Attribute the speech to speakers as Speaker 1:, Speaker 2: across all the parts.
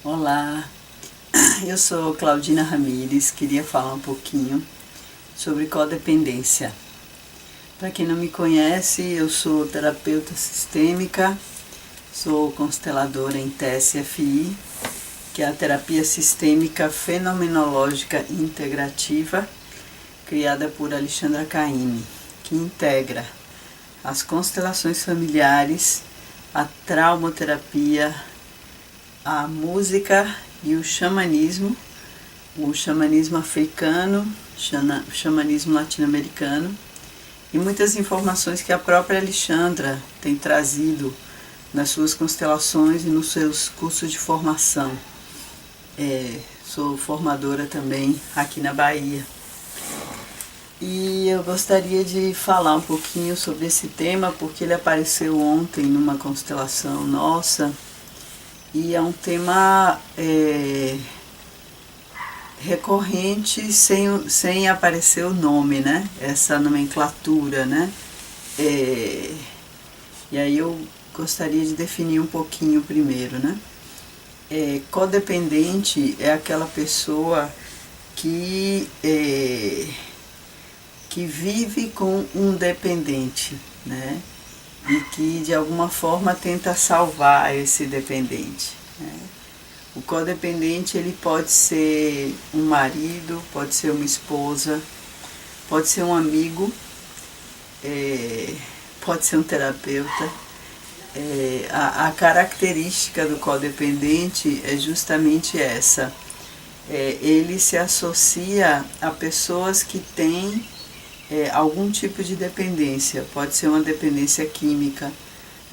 Speaker 1: Olá, eu sou Claudina Ramires, queria falar um pouquinho sobre codependência. Para quem não me conhece, eu sou terapeuta sistêmica, sou consteladora em TSFI, que é a terapia sistêmica fenomenológica integrativa, criada por Alexandra Caymmi, que integra as constelações familiares, a traumoterapia, a música e o xamanismo africano, o xamanismo latino-americano, e muitas informações que a própria Alexandra tem trazido nas suas constelações e nos seus cursos de formação. Sou formadora também aqui na Bahia. E eu gostaria de falar um pouquinho sobre esse tema, porque ele apareceu ontem numa constelação nossa, e é um tema recorrente sem aparecer o nome, né? Essa nomenclatura, né? E aí eu gostaria de definir um pouquinho primeiro, né? Codependente é aquela pessoa que vive com um dependente, né? E que de alguma forma tenta salvar esse dependente, né? O codependente, ele pode ser um marido, pode ser uma esposa, pode ser um amigo, pode ser um terapeuta. A característica do codependente é justamente essa. Ele se associa a pessoas que têm algum tipo de dependência. Pode ser uma dependência química,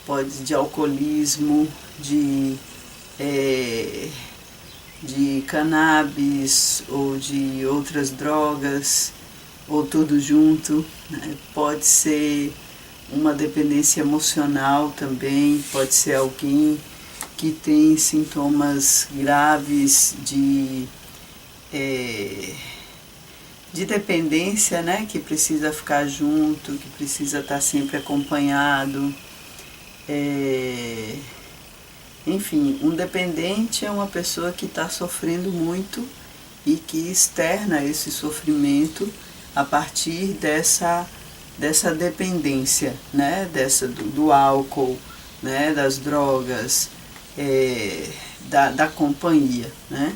Speaker 1: pode de alcoolismo, de cannabis ou de outras drogas, ou tudo junto, né? Pode ser uma dependência emocional também, pode ser alguém que tem sintomas graves de dependência, né? Que precisa ficar junto, que precisa estar sempre acompanhado. Enfim, um dependente é uma pessoa que está sofrendo muito e que externa esse sofrimento a partir dessa dependência, né? Do álcool, né? Das drogas, da companhia, né?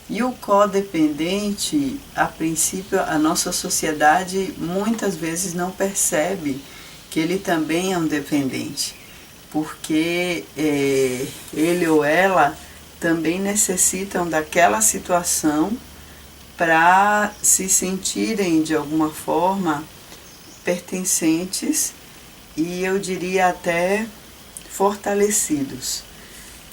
Speaker 1: E o codependente, a princípio, a nossa sociedade muitas vezes não percebe que ele também é um dependente, porque ele ou ela também necessitam daquela situação para se sentirem de alguma forma pertencentes e eu diria até fortalecidos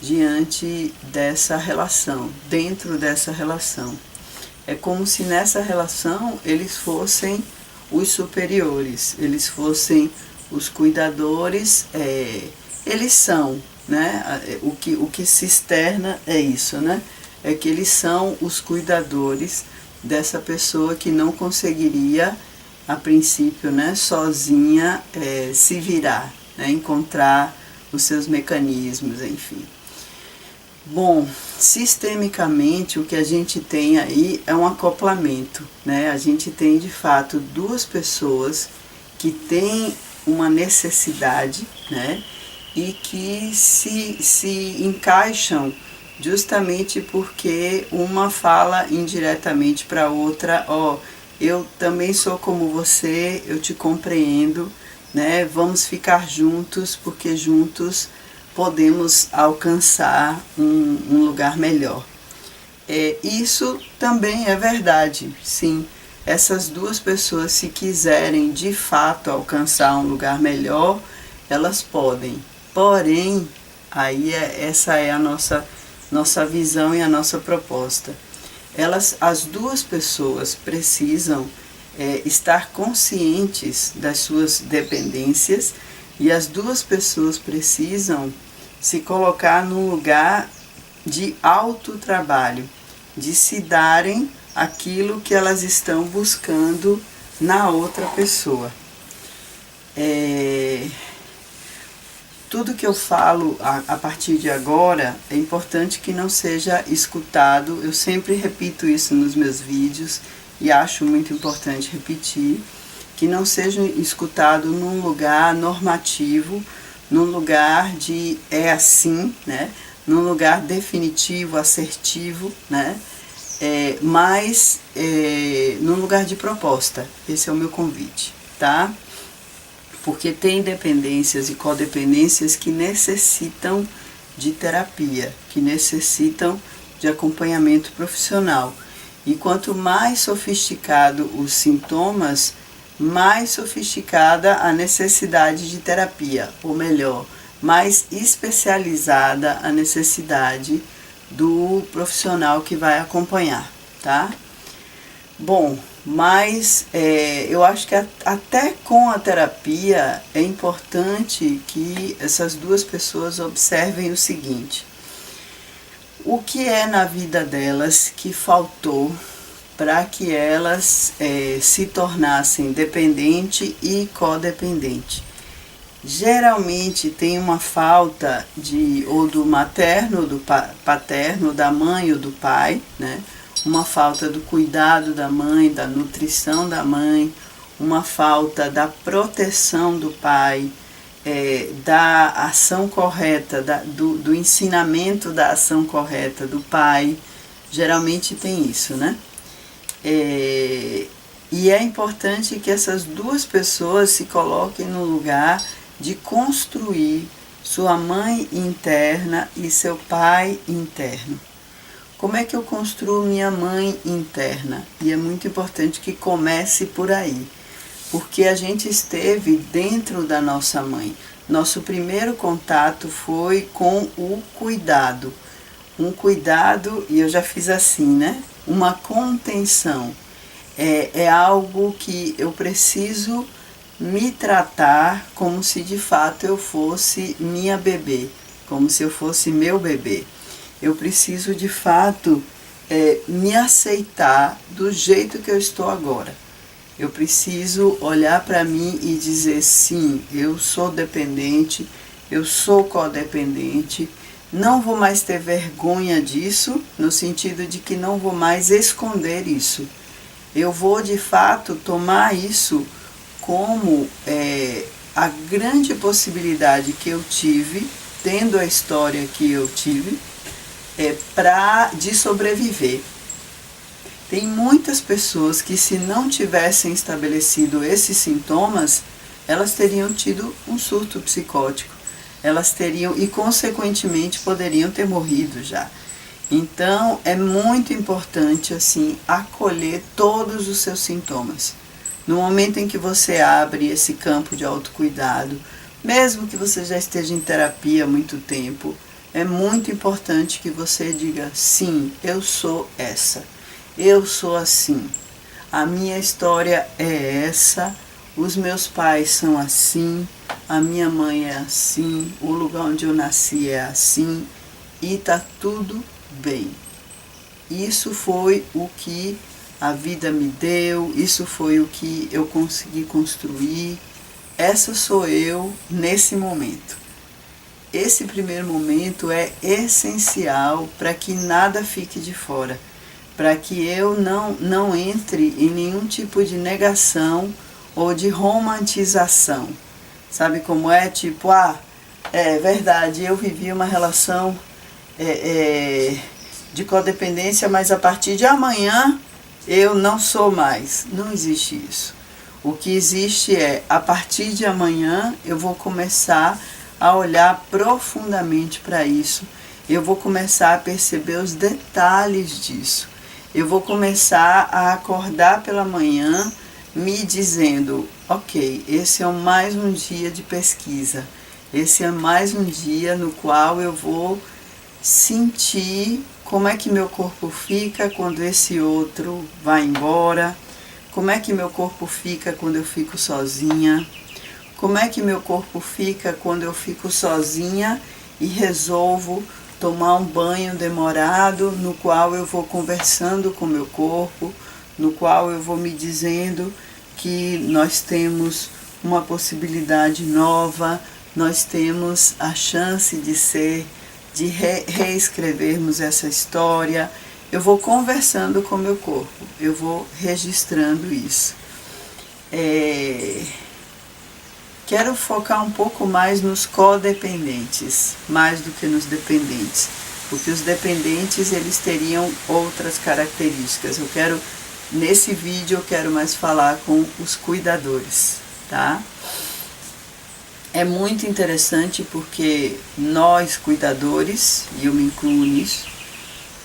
Speaker 1: diante dessa relação, dentro dessa relação. É como se nessa relação eles fossem os superiores, eles fossem os cuidadores, eles são, né? O que se externa é isso, né? É que eles são os cuidadores dessa pessoa que não conseguiria, a princípio, né, sozinha se virar, né? Encontrar os seus mecanismos, enfim. Bom, sistemicamente o que a gente tem aí é um acoplamento, né? A gente tem de fato duas pessoas que têm uma necessidade, né? E que se encaixam justamente porque uma fala indiretamente para a outra, eu também sou como você, eu te compreendo, né? Vamos ficar juntos porque juntos podemos alcançar um lugar melhor. Isso também é verdade, sim. Essas duas pessoas, se quiserem de fato alcançar um lugar melhor, elas podem. Porém, aí essa é a nossa visão e a nossa proposta. As duas pessoas precisam estar conscientes das suas dependências e as duas pessoas precisam se colocar num lugar de autotrabalho, de se darem aquilo que elas estão buscando na outra pessoa. tudo que eu falo a partir de agora é importante que não seja escutado. Eu sempre repito isso nos meus vídeos e acho muito importante repetir, que não seja escutado num lugar normativo, num lugar de é assim, né? Num lugar definitivo, assertivo, né? Mas num lugar de proposta. Esse é o meu convite, tá? Porque tem dependências e codependências que necessitam de terapia, que necessitam de acompanhamento profissional. E quanto mais sofisticado os sintomas, mais sofisticada a necessidade de terapia, ou melhor, mais especializada a necessidade do profissional que vai acompanhar, tá? Bom, mas eu acho que até com a terapia é importante que essas duas pessoas observem o seguinte: o que é na vida delas que faltou para que elas se tornassem dependente e codependente. Geralmente tem uma falta ou do materno, ou do paterno, da mãe ou do pai, né? Uma falta do cuidado da mãe, da nutrição da mãe, uma falta da proteção do pai, da ação correta, do ensinamento da ação correta do pai. Geralmente tem isso, né? E é importante que essas duas pessoas se coloquem no lugar de construir sua mãe interna e seu pai interno. Como é que eu construo minha mãe interna? E é muito importante que comece por aí, porque a gente esteve dentro da nossa mãe. Nosso primeiro contato foi com o cuidado. Um cuidado, e eu já fiz assim, né? Uma contenção. É algo que eu preciso me tratar como se de fato eu fosse minha bebê, como se eu fosse meu bebê. Eu preciso de fato me aceitar do jeito que eu estou agora. Eu preciso olhar para mim e dizer: sim, eu sou dependente, eu sou codependente. Não vou mais ter vergonha disso, no sentido de que não vou mais esconder isso. Eu vou de fato tomar isso como a grande possibilidade que eu tive, tendo a história que eu tive, de sobreviver. Tem muitas pessoas que, se não tivessem estabelecido esses sintomas, elas teriam tido um surto psicótico. Elas teriam, e consequentemente poderiam ter morrido já. Então é muito importante assim acolher todos os seus sintomas. No momento em que você abre esse campo de autocuidado, mesmo que você já esteja em terapia há muito tempo, é muito importante que você diga: sim, eu sou essa, eu sou assim, a minha história é essa, os meus pais são assim, a minha mãe é assim, o lugar onde eu nasci é assim, e tá tudo bem. Isso foi o que a vida me deu, isso foi o que eu consegui construir, essa sou eu nesse momento. Esse primeiro momento é essencial para que nada fique de fora, para que eu não entre em nenhum tipo de negação ou de romantização. Sabe como é? Tipo, é verdade, eu vivi uma relação de codependência, mas a partir de amanhã eu não sou mais. Não existe isso. O que existe a partir de amanhã eu vou começar a olhar profundamente para isso. Eu vou começar a perceber os detalhes disso. Eu vou começar a acordar pela manhã me dizendo: ok, esse é mais um dia de pesquisa. Esse é mais um dia no qual eu vou sentir como é que meu corpo fica quando esse outro vai embora, como é que meu corpo fica quando eu fico sozinha, como é que meu corpo fica quando eu fico sozinha e resolvo tomar um banho demorado, no qual eu vou conversando com meu corpo, no qual eu vou me dizendo que nós temos uma possibilidade nova, nós temos a chance de reescrevermos essa história. Eu vou conversando com o meu corpo, eu vou registrando isso. Quero focar um pouco mais nos codependentes, mais do que nos dependentes, porque os dependentes, eles teriam outras características. Nesse vídeo eu quero mais falar com os cuidadores, tá? É muito interessante porque nós, cuidadores, e eu me incluo nisso,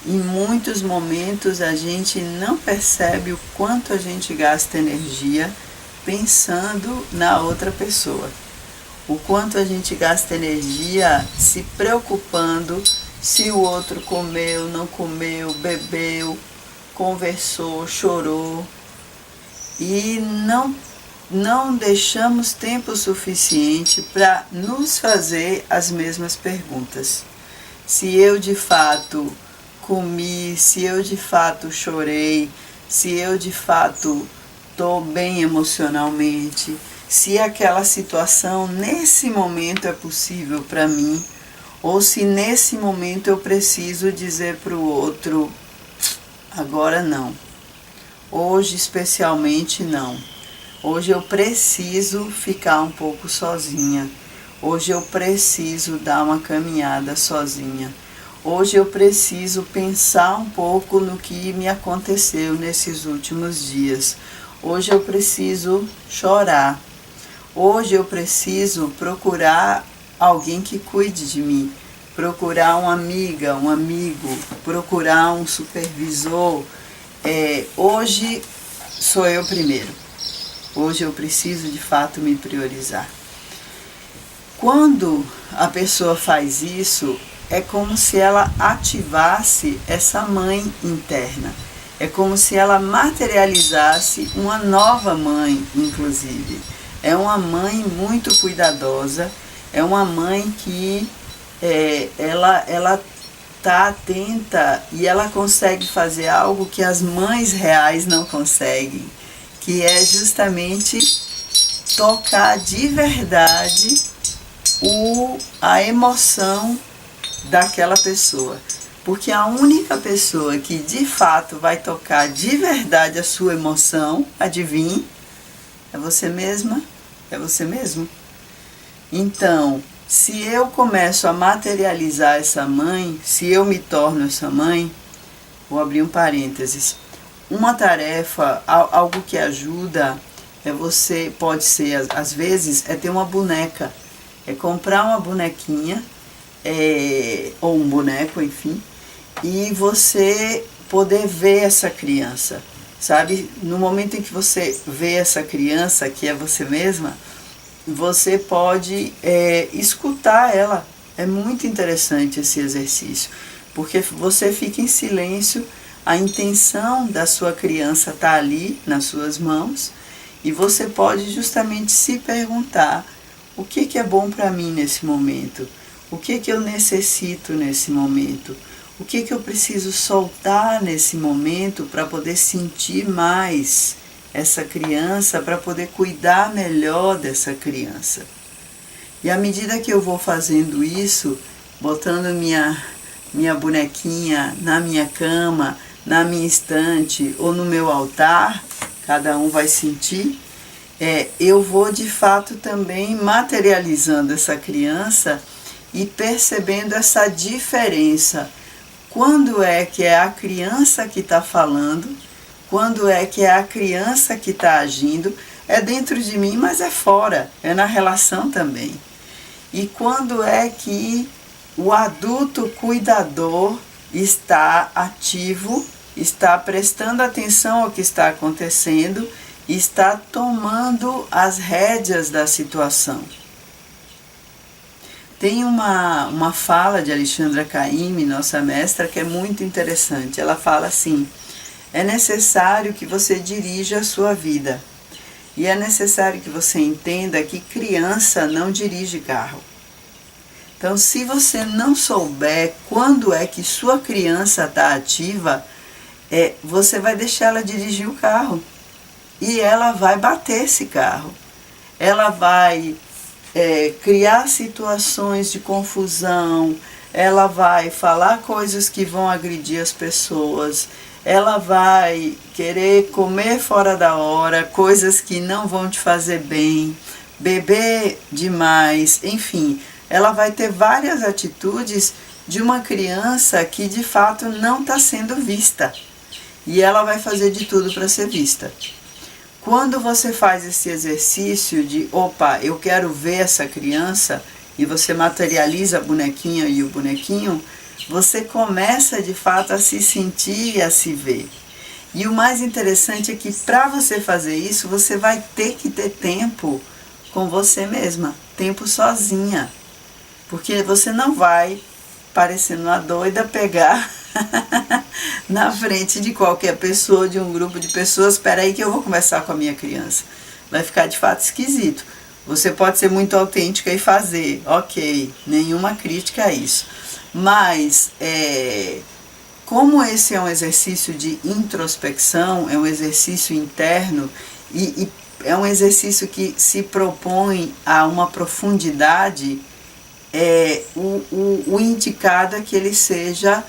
Speaker 1: em muitos momentos a gente não percebe o quanto a gente gasta energia pensando na outra pessoa. O quanto a gente gasta energia se preocupando se o outro comeu, não comeu, bebeu, conversou, chorou. E não deixamos tempo suficiente para nos fazer as mesmas perguntas. Se eu de fato comi, se eu de fato chorei, se eu de fato estou bem emocionalmente, se aquela situação nesse momento é possível para mim, ou se nesse momento eu preciso dizer para o outro, agora não, hoje especialmente não, hoje eu preciso ficar um pouco sozinha, hoje eu preciso dar uma caminhada sozinha, hoje eu preciso pensar um pouco no que me aconteceu nesses últimos dias. Hoje eu preciso chorar. Hoje eu preciso procurar alguém que cuide de mim. Procurar uma amiga, um amigo. Procurar um supervisor. Hoje sou eu primeiro. Hoje eu preciso de fato me priorizar. Quando a pessoa faz isso, é como se ela ativasse essa mãe interna. É como se ela materializasse uma nova mãe, inclusive. É uma mãe muito cuidadosa, é uma mãe que ela está atenta e ela consegue fazer algo que as mães reais não conseguem, que é justamente tocar de verdade a emoção daquela pessoa. Porque a única pessoa que de fato vai tocar de verdade a sua emoção, adivinhe, é você mesma, é você mesmo. Então, se eu começo a materializar essa mãe, se eu me torno essa mãe, vou abrir um parênteses, uma tarefa, algo que ajuda, pode ser, às vezes, ter uma boneca, comprar uma bonequinha, ou um boneco, enfim, e você poder ver essa criança, sabe? No momento em que você vê essa criança, que é você mesma, você pode escutar ela. É muito interessante esse exercício, porque você fica em silêncio, a intenção da sua criança está ali nas suas mãos, e você pode justamente se perguntar, o que é bom para mim nesse momento? O que eu necessito nesse momento? O que eu preciso soltar nesse momento para poder sentir mais essa criança, para poder cuidar melhor dessa criança? E à medida que eu vou fazendo isso, botando minha bonequinha na minha cama, na minha estante ou no meu altar, cada um vai sentir, eu vou de fato também materializando essa criança e percebendo essa diferença. Quando é que é a criança que está falando, quando é que é a criança que está agindo, é dentro de mim, mas é fora, é na relação também. E quando é que o adulto cuidador está ativo, está prestando atenção ao que está acontecendo, está tomando as rédeas da situação. Tem uma fala de Alexandra Caymmi, nossa mestra, que é muito interessante. Ela fala assim, é necessário que você dirija a sua vida. E é necessário que você entenda que criança não dirige carro. Então, se você não souber quando é que sua criança está ativa, você vai deixar ela dirigir o carro. E ela vai bater esse carro. Ela vai criar situações de confusão, ela vai falar coisas que vão agredir as pessoas, ela vai querer comer fora da hora, coisas que não vão te fazer bem, beber demais, enfim, ela vai ter várias atitudes de uma criança que de fato não está sendo vista. E ela vai fazer de tudo para ser vista. Quando você faz esse exercício de, opa, eu quero ver essa criança, e você materializa a bonequinha e o bonequinho, você começa de fato a se sentir e a se ver. E o mais interessante é que para você fazer isso, você vai ter que ter tempo com você mesma, tempo sozinha. Porque você não vai, parecendo uma doida, pegar na frente de qualquer pessoa, de um grupo de pessoas, espera aí que eu vou conversar com a minha criança. Vai ficar de fato esquisito. Você pode ser muito autêntica e fazer, ok, nenhuma crítica a isso. Mas, como esse é um exercício de introspecção, é um exercício interno e é um exercício que se propõe a uma profundidade, o indicado é que ele seja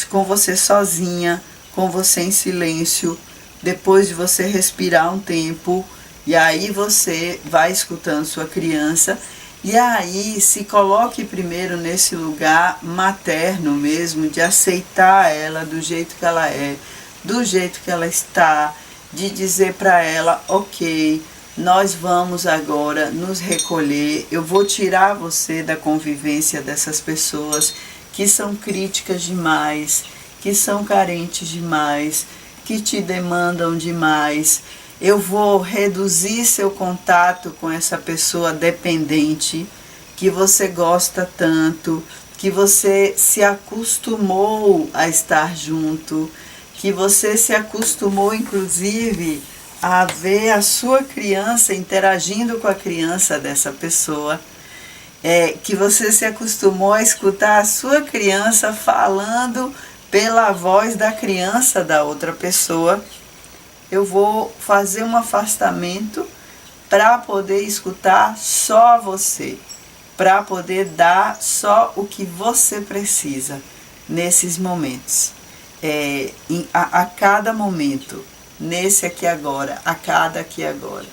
Speaker 1: com você sozinha, com você em silêncio, depois de você respirar um tempo, e aí você vai escutando sua criança, e aí se coloque primeiro nesse lugar materno mesmo, de aceitar ela do jeito que ela é, do jeito que ela está, de dizer para ela, ok, nós vamos agora nos recolher, eu vou tirar você da convivência dessas pessoas que são críticas demais, que são carentes demais, que te demandam demais. Eu vou reduzir seu contato com essa pessoa dependente, que você gosta tanto, que você se acostumou a estar junto, que você se acostumou, inclusive, a ver a sua criança interagindo com a criança dessa pessoa, que você se acostumou a escutar a sua criança falando pela voz da criança da outra pessoa. Eu vou fazer um afastamento para poder escutar só você, para poder dar só o que você precisa nesses momentos, a cada momento, nesse aqui agora, a cada aqui agora.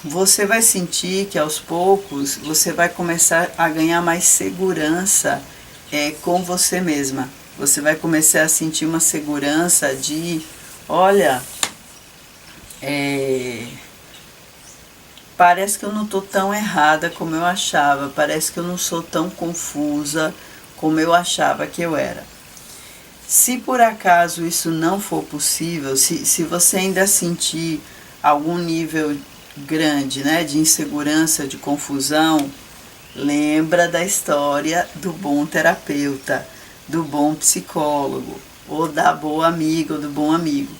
Speaker 1: Você vai sentir que aos poucos você vai começar a ganhar mais segurança com você mesma. Você vai começar a sentir uma segurança de, olha, parece que eu não estou tão errada como eu achava, parece que eu não sou tão confusa como eu achava que eu era. Se por acaso isso não for possível, se você ainda sentir algum nível grande, né, de insegurança, de confusão, lembra da história do bom terapeuta, do bom psicólogo, ou da boa amiga, ou do bom amigo.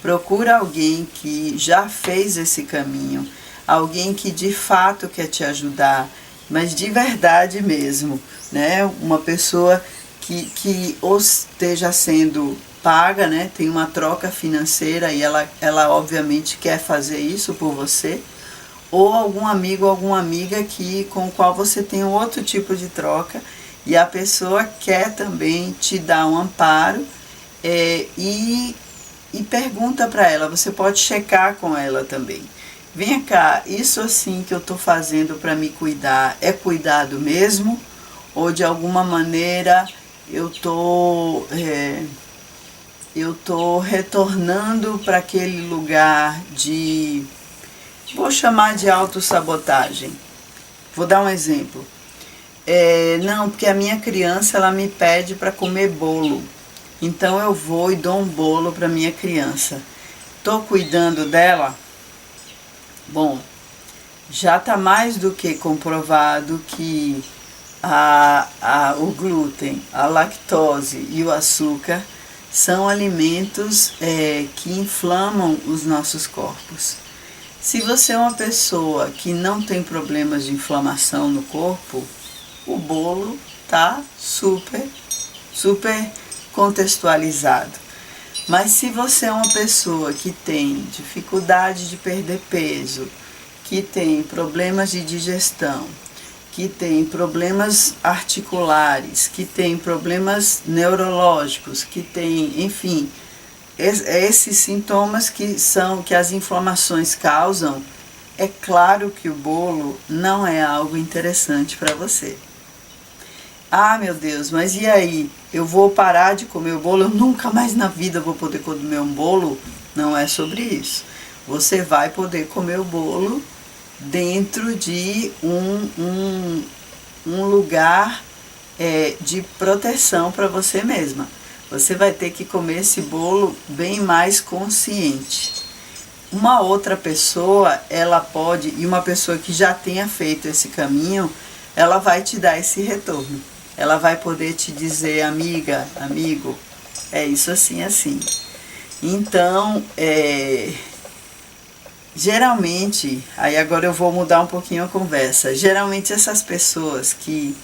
Speaker 1: Procura alguém que já fez esse caminho, alguém que de fato quer te ajudar, mas de verdade mesmo, né? Uma pessoa que ou esteja sendo paga, né? Tem uma troca financeira e ela obviamente quer fazer isso por você, ou algum amigo ou alguma amiga com o qual você tem um outro tipo de troca e a pessoa quer também te dar um amparo, e pergunta para ela, você pode checar com ela também. Vem cá, isso assim que eu estou fazendo para me cuidar, é cuidado mesmo? Ou de alguma maneira eu tô retornando para aquele lugar de, vou chamar de autossabotagem. Vou dar um exemplo. Não, porque a minha criança ela me pede para comer bolo. Então eu vou e dou um bolo para minha criança. Estou cuidando dela? Bom, já está mais do que comprovado que o glúten, a lactose e o açúcar são alimentos que inflamam os nossos corpos. Se você é uma pessoa que não tem problemas de inflamação no corpo, o bolo está super contextualizado. Mas se você é uma pessoa que tem dificuldade de perder peso, que tem problemas de digestão, que tem problemas articulares, que tem problemas neurológicos, que tem, enfim, esses sintomas que as inflamações causam, é claro que o bolo não é algo interessante para você. Ah, meu Deus, mas e aí? Eu vou parar de comer o bolo? Eu nunca mais na vida vou poder comer um bolo? Não é sobre isso. Você vai poder comer o bolo dentro de um lugar de proteção para você mesma. Você vai ter que comer esse bolo bem mais consciente. Uma outra pessoa, ela pode, e uma pessoa que já tenha feito esse caminho, ela vai te dar esse retorno. Ela vai poder te dizer, amiga, amigo, é isso assim, assim. Então, geralmente, aí agora eu vou mudar um pouquinho a conversa, geralmente essas pessoas que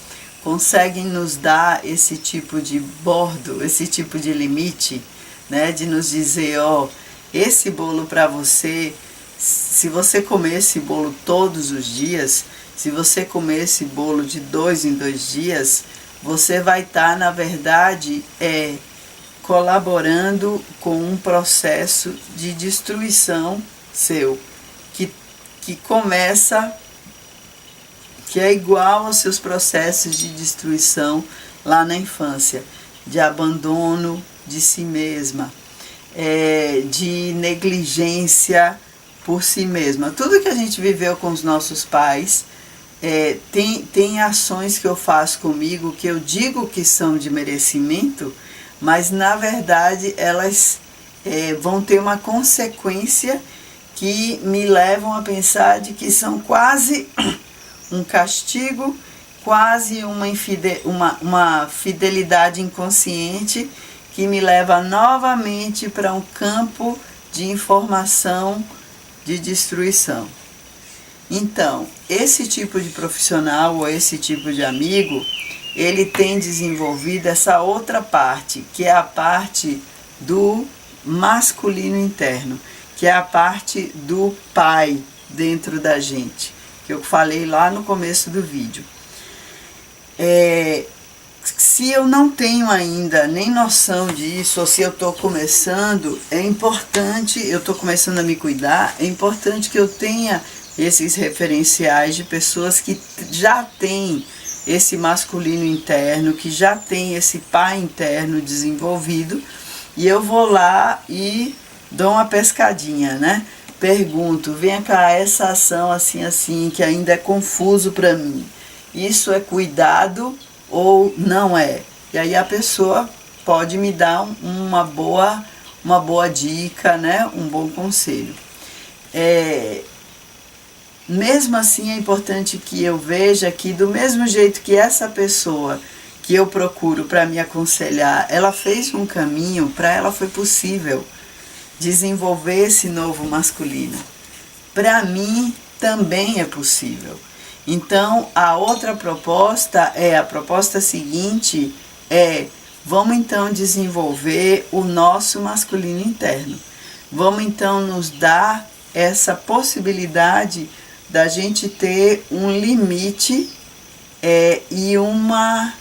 Speaker 1: conseguem nos dar esse tipo de bordo, esse tipo de limite, né, de nos dizer, ó, esse bolo para você, se você comer esse bolo todos os dias, se você comer esse bolo de 2 em 2 dias, você vai estar, na verdade, colaborando com um processo de destruição seu, que começa, que é igual aos seus processos de destruição lá na infância, de abandono de si mesma, de negligência por si mesma. Tudo que a gente viveu com os nossos pais, tem ações que eu faço comigo que eu digo que são de merecimento, mas na verdade elas vão ter uma consequência que me levam a pensar de que são quase um castigo, quase uma fidelidade inconsciente que me leva novamente para um campo de informação de destruição. Então, esse tipo de profissional ou esse tipo de amigo, ele tem desenvolvido essa outra parte, que é a parte do masculino interno, que é a parte do pai dentro da gente, que eu falei lá no começo do vídeo. Se eu não tenho ainda nem noção disso, ou se eu estou começando, é importante, eu estou começando a me cuidar, é importante que eu tenha esses referenciais de pessoas que já têm esse masculino interno, que já tem esse pai interno desenvolvido, e eu vou lá e dou uma pescadinha, né? Pergunto, vem cá, essa ação assim, assim, que ainda é confuso para mim, isso é cuidado ou não é? E aí a pessoa pode me dar uma boa dica, né? Um bom conselho. Mesmo assim é importante que eu veja que do mesmo jeito que essa pessoa que eu procuro para me aconselhar, ela fez um caminho, para ela foi possível desenvolver esse novo masculino. Para mim também é possível. Então, a outra proposta a proposta seguinte vamos então desenvolver o nosso masculino interno. Vamos então nos dar essa possibilidade da gente ter um limite e uma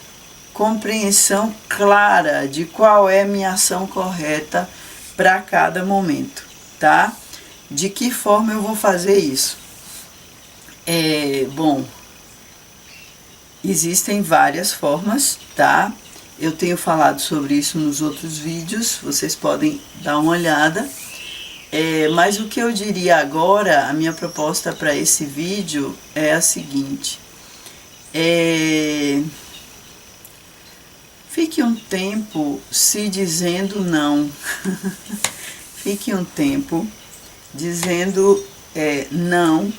Speaker 1: compreensão clara de qual é a minha ação correta para cada momento, tá? De que forma eu vou fazer isso? Bom, existem várias formas, tá? Eu tenho falado sobre isso nos outros vídeos, vocês podem dar uma olhada. Mas o que eu diria agora, a minha proposta para esse vídeo é a seguinte. Fique um tempo se dizendo não. Fique um tempo dizendo não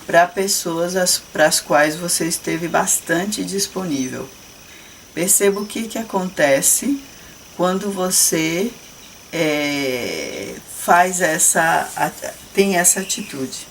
Speaker 1: para pessoas para as quais você esteve bastante disponível. Perceba o que acontece quando você tem essa atitude.